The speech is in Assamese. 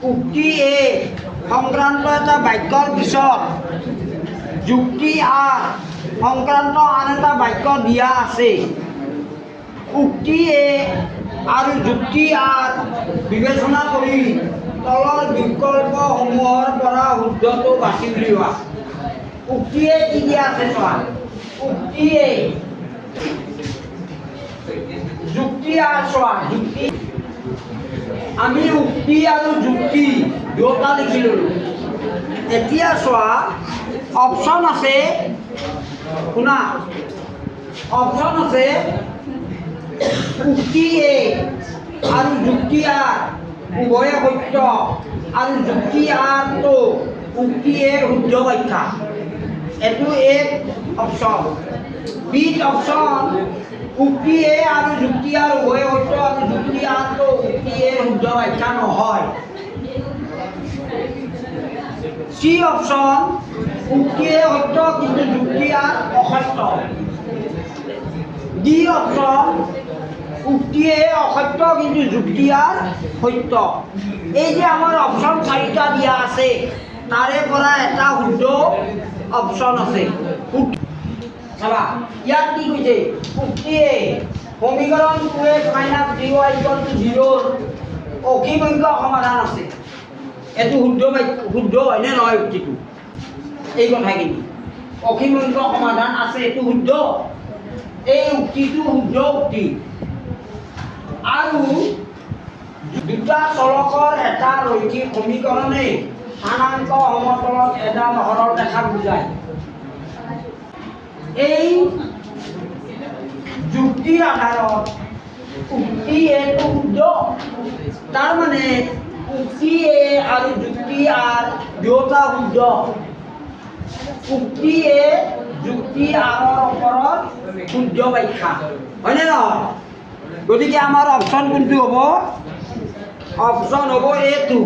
উক্তি এ সংক্ৰান্ত এটা বাক্যৰ পিছত যুক্তি আৰ সংক্ৰান্ত আন এটা বাক্য দিয়া আছে। উক্তি এ আৰু যুক্তি আৰ বিবেচনা কৰি তলৰ বিকল্পসমূহৰ পৰা শুদ্ধটো বাছি উলিওৱা। উক্তি এ কি দিয়া আছে চোৱা। উক্তি এ যুক্তি আৰ চোৱা। যুক্তি আমি উক্তি আৰু যুক্তি দুটা লিখি ল'লোঁ। এতিয়া চোৱা অপশ্যন আছে, শুনা অপশ্যন আছে উক্তি এ আৰু যুক্তি আৰ উভয়ে সত্য আৰু যুক্তি আৰটো উক্তি এৰ শুদ্ধ ব্যাখ্যা। এইটো এক অপশ্যন। বিত অপশ্যন উক্তি এ আৰু যুক্তি আৰ উভয়ে সত্য আৰু যুক্তি আৰটো উক্তি এৰ শুদ্ধ ব্যাখ্যা নহয়। চি অপশ্যন উক্তি এ সত্য কিন্তু যুক্তি আৰ অসত্য। ডি অপশ্যন উক্তি এ অসত্য কিন্তু যুক্তি আৰ সত্য। এই যে আমাৰ অপশ্যন চাৰিটা দিয়া আছে তাৰে পৰা এটা শুদ্ধ অপশ্যন আছে। চাবা ইয়াত কি কৈছে উক্তি এ সমীকৰণ 2x - 3y = 0 অসীম সংখ্যক সমাধান আছে। এইটো শুদ্ধ হয়নে নহয় উক্তিটো? এই কথাখিনি অসীম সংখ্যক সমাধান আছে, এইটো শুদ্ধ। এই উক্তিটো শুদ্ধ উক্তি। আৰু দুটা চলকৰ এটা ৰৈখিক সমীকৰণে স্থানাংক সমতলত এডাল সৰল ৰেখা বুজায়। এই যুক্তিৰ আধাৰত উক্তি এটো শুদ্ধ। তাৰ মানে উক্তি এ আৰু যুক্তি আৰ দুটা শুদ্ধ। উক্তি এ যুক্তি আৰৰ ওপৰত শুদ্ধ ব্যাখ্যা হয়নে নহয়? গতিকে আমাৰ অপশ্যন কোনটো হ'ব? অপশ্যন হ'ব এইটো।